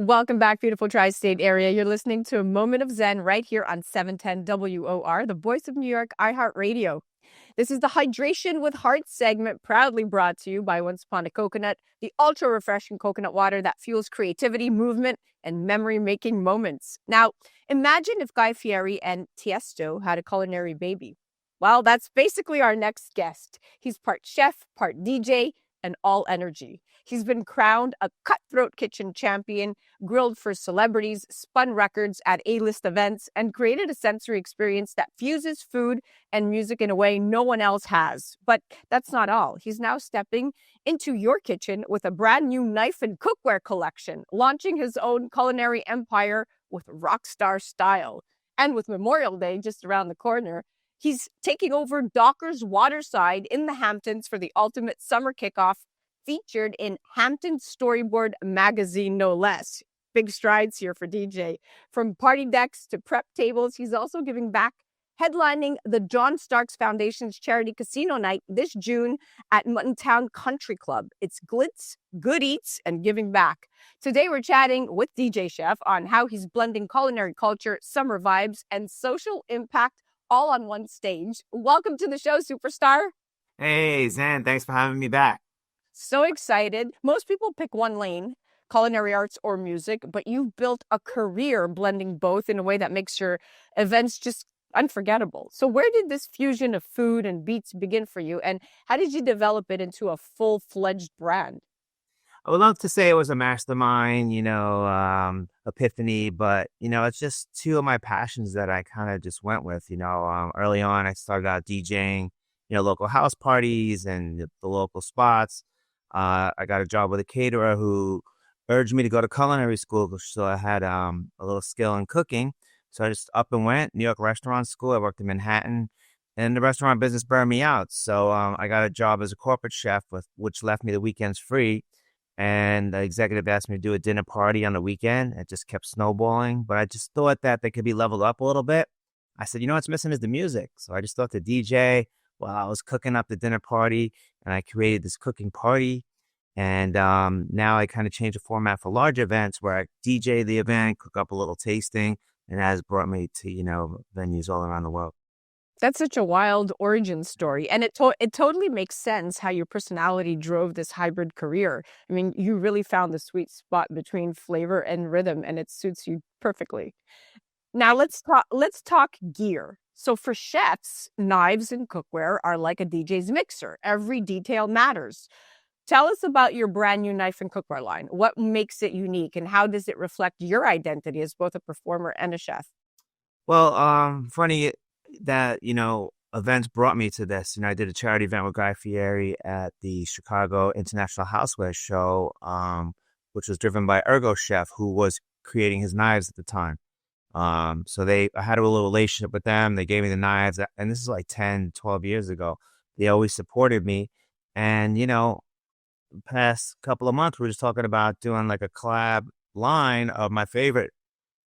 Welcome back, beautiful tri-state area. You're listening to A Moment of Zen right here on 710 WOR, the voice of New York, iHeartRadio. This is the Hydration with Heart segment, proudly brought to you by Once Upon a Coconut, the ultra-refreshing coconut water that fuels creativity, movement, and memory-making moments. Now, imagine if Guy Fieri and Tiesto had a culinary baby. Well, that's basically our next guest. He's part chef, part DJ, and all energy. He's been crowned a cutthroat kitchen champion, grilled for celebrities, spun records at A-list events, and created a sensory experience that fuses food and music in a way no one else has. But that's not all. He's now stepping into your kitchen with a brand new knife and cookware collection, launching his own culinary empire with rock star style. And with Memorial Day just around the corner, he's taking over Docker's Waterside in the Hamptons for the ultimate summer kickoff, featured in Hampton Storyboard magazine, no less. Big strides here for DJ. From party decks to prep tables, he's also giving back, headlining the John Starks Foundation's charity casino night this June at Muttontown Country Club. It's glitz, good eats, and giving back. Today we're chatting with DJ Chef on how he's blending culinary culture, summer vibes, and social impact all on one stage. Welcome to the show, superstar. Hey, Zen, thanks for having me back. So excited. Most people pick one lane, culinary arts or music, but you've built a career blending both in a way that makes your events just unforgettable. So where did this fusion of food and beats begin for you, and how did you develop it into a full-fledged brand? I would love to say it was a mastermind, epiphany, but, it's just two of my passions that I kind of just went with. Early on, I started out DJing, local house parties and the local spots. I got a job with a caterer who urged me to go to culinary school, so I had a little skill in cooking. So I just up and went, New York restaurant school. I worked in Manhattan, and the restaurant business burned me out. So I got a job as a corporate chef, which left me the weekends free. And the executive asked me to do a dinner party on the weekend. It just kept snowballing, but I just thought that they could be leveled up a little bit. I said, what's missing is the music. So I just thought the DJ while I was cooking up the dinner party, and I created this cooking party. And now I kind of changed the format for large events where I DJ the event, cook up a little tasting, and that has brought me to, venues all around the world. That's such a wild origin story. And it totally makes sense how your personality drove this hybrid career. I mean, you really found the sweet spot between flavor and rhythm, and it suits you perfectly. Now let's talk gear. So for chefs, knives and cookware are like a DJ's mixer. Every detail matters. Tell us about your brand new knife and cookware line. What makes it unique, and how does it reflect your identity as both a performer and a chef? Well, funny that, events brought me to this. I did a charity event with Guy Fieri at the Chicago International Houseware Show, which was driven by Ergo Chef, who was creating his knives at the time. So I had a little relationship with them. They gave me the knives, and this is like 10, 12 years ago. They always supported me. And, past couple of months, we're just talking about doing like a collab line of my favorite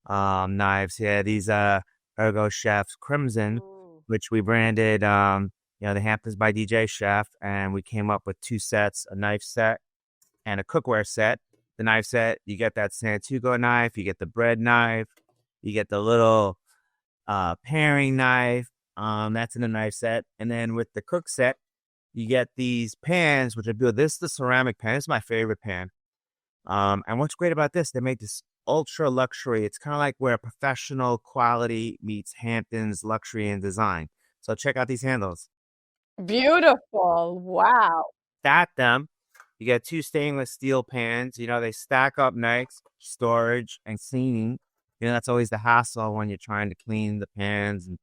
knives here. These Ergo Chef's Crimson, which we branded, the Hamptons by DJ Chef. And we came up with two sets, a knife set and a cookware set. The knife set, you get that Santugo knife, you get the bread knife, you get the little paring knife. That's in the knife set. And then with the cook set, you get these pans, which are good. This is the ceramic pan. This is my favorite pan. And what's great about this, they make this ultra luxury. It's kind of like where professional quality meets Hamptons luxury and design. So check out these handles. Beautiful. Wow. Stack them. You get two stainless steel pans. They stack up nice, storage and cleaning. That's always the hassle when you're trying to clean the pans. And,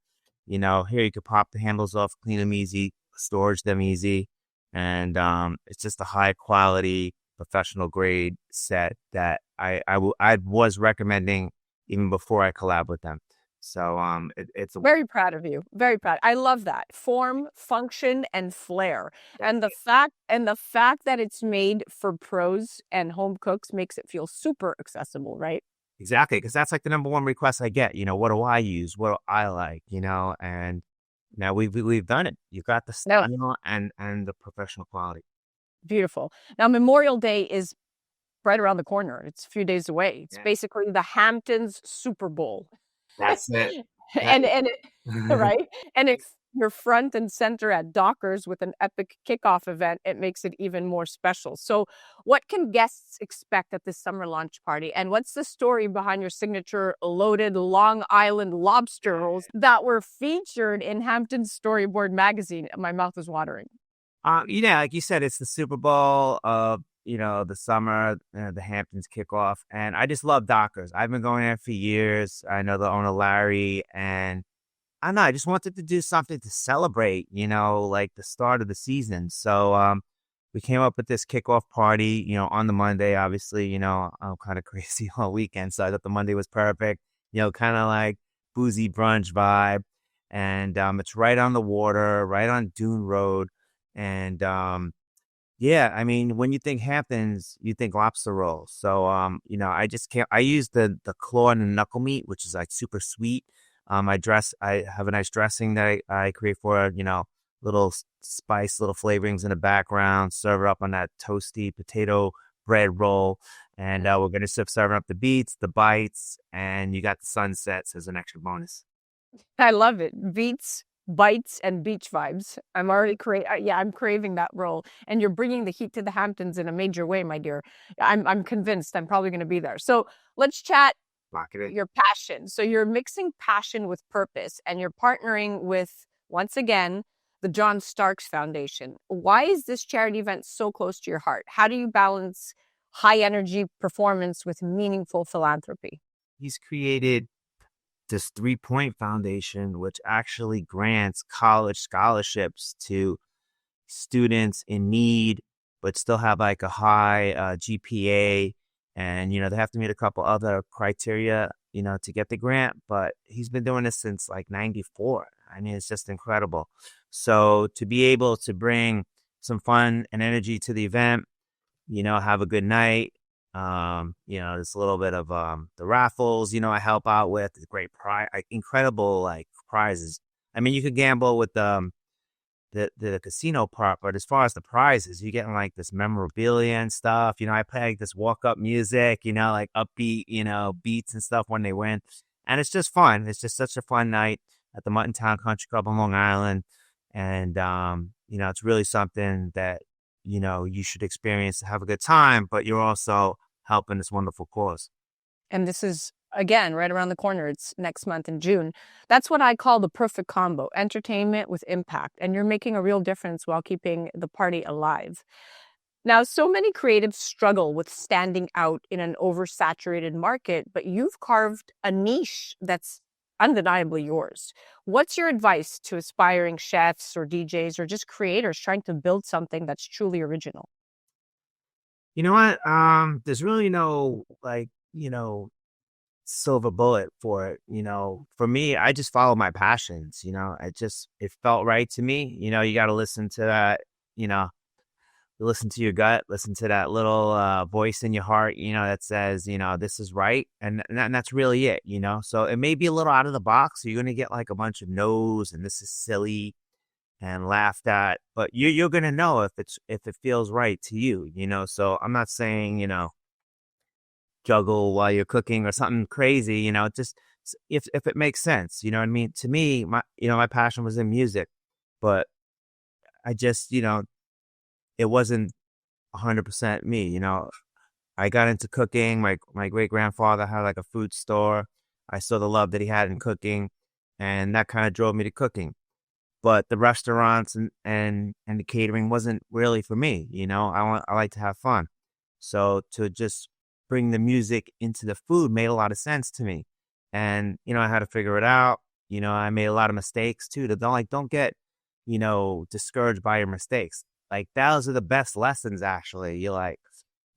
here you could pop the handles off, clean them easy, storage them easy. And it's just a high quality, professional grade set that I was recommending even before I collab with them. So it's very proud of you. Very proud. I love that form, function, and flair. And the fact that it's made for pros and home cooks makes it feel super accessible, right? Exactly, because that's like the number one request I get. What do I use? What do I like? And now we've done it. You got the style and the professional quality. Beautiful. Now Memorial Day is right around the corner. It's a few days away. It's Yeah, basically the Hamptons Super Bowl. that's it. That, And it right? And if you're front and center at Dockers with an epic kickoff event, it makes it even more special. So, what can guests expect at this summer launch party? And what's the story behind your signature loaded Long Island lobster rolls that were featured in Hampton's Storyboard magazine? My mouth is watering. like you said, it's the Super Bowl of the summer, the Hamptons kickoff, and I just love Dockers. I've been going there for years. I know the owner Larry, and I don't know. I just wanted to do something to celebrate, like the start of the season. So we came up with this kickoff party, on the Monday. Obviously, I'm kind of crazy all weekend, so I thought the Monday was perfect. Kind of like boozy brunch vibe, and it's right on the water, right on Dune Road, and yeah, I mean, when you think Hamptons, you think lobster rolls. So, I just can't. I use the claw and the knuckle meat, which is like super sweet. I have a nice dressing that I create for little spice, little flavorings in the background. Serve it up on that toasty potato bread roll, and we're gonna serving up the beets, the bites, and you got the sunsets as an extra bonus. I love it. Beats, bites, and beach vibes. I'm already yeah, I'm craving that roll. And you're bringing the heat to the Hamptons in a major way, my dear. I'm convinced I'm probably going to be there. So let's chat Lock it in. your passion. So you're mixing passion with purpose, and you're partnering with, once again, the John Starks Foundation. Why is this charity event so close to your heart? How do you balance high energy performance with meaningful philanthropy? He's created this 3-point foundation, which actually grants college scholarships to students in need, but still have like a high GPA. And, they have to meet a couple other criteria, to get the grant. But he's been doing this since like 94. I mean, it's just incredible. So to be able to bring some fun and energy to the event, have a good night. There's a little bit of the raffles, I help out with great prize, incredible like prizes. I mean, you could gamble with the casino part, but as far as the prizes, you're getting like this memorabilia and stuff. I play like this walk up music, like upbeat, beats and stuff when they win. And it's just fun. It's just such a fun night at the Mutton Town Country Club on Long Island. And it's really something that, you should experience to have a good time, but you're also helping this wonderful cause. And this is, again, right around the corner. It's next month in June. That's what I call the perfect combo: entertainment with impact. And you're making a real difference while keeping the party alive. Now, so many creatives struggle with standing out in an oversaturated market, but you've carved a niche that's undeniably yours. What's your advice to aspiring chefs or DJs or just creators trying to build something that's truly original? You know what? There's really no like, silver bullet for it. For me, I just follow my passions. It felt right to me. You got to listen to that, listen to your gut, listen to that little voice in your heart, that says, this is right. And that's really it. So it may be a little out of the box. So you're going to get like a bunch of no's and this is silly and laughed at, but you're going to know if it feels right to you. So I'm not saying, juggle while you're cooking or something crazy, just if it makes sense, you know what I mean? To me, my passion was in music, but I just, it wasn't 100% me, I got into cooking. My great grandfather had like a food store. I saw the love that he had in cooking, and that kind of drove me to cooking. But the restaurants and the catering wasn't really for me. I like to have fun. So to just bring the music into the food made a lot of sense to me. And, I had to figure it out. I made a lot of mistakes too. Don't get, discouraged by your mistakes. Like those are the best lessons actually. You like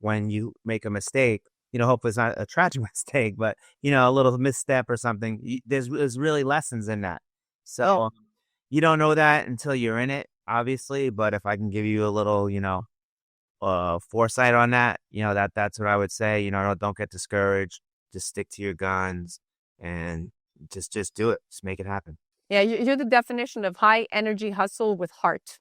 when you make a mistake, hopefully it's not a tragic mistake, but a little misstep or something. There's really lessons in that. So you don't know that until you're in it, obviously. But if I can give you a little, foresight on that, that's what I would say. Don't get discouraged. Just stick to your guns and just do it. Just make it happen. Yeah, you're the definition of high energy hustle with heart.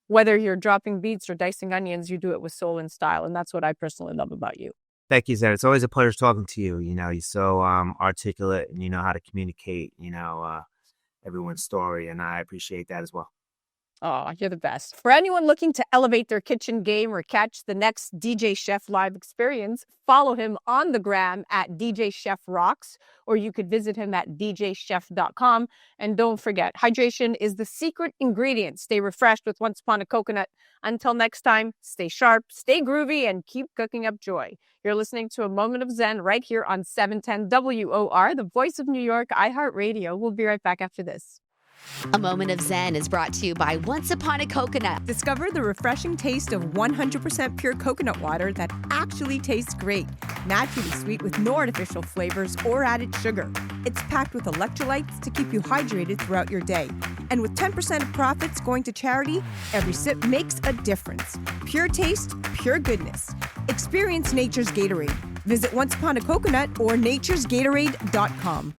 Whether you're dropping beets or dicing onions, you do it with soul and style. And that's what I personally love about you. Thank you, Zed. It's always a pleasure talking to you. You're so articulate and you know how to communicate, everyone's story. And I appreciate that as well. Oh, you're the best. For anyone looking to elevate their kitchen game or catch the next DJ Chef live experience, follow him on the gram at DJ Chef Rocks, or you could visit him at djchef.com. And don't forget, hydration is the secret ingredient. Stay refreshed with Once Upon a Coconut. Until next time, stay sharp, stay groovy, and keep cooking up joy. You're listening to A Moment of Zen right here on 710 WOR, the voice of New York, iHeartRadio. We'll be right back after this. A Moment of Zen is brought to you by Once Upon a Coconut. Discover the refreshing taste of 100% pure coconut water that actually tastes great. Naturally sweet with no artificial flavors or added sugar. It's packed with electrolytes to keep you hydrated throughout your day. And with 10% of profits going to charity, every sip makes a difference. Pure taste, pure goodness. Experience nature's Gatorade. Visit Once Upon a Coconut or naturesgatorade.com.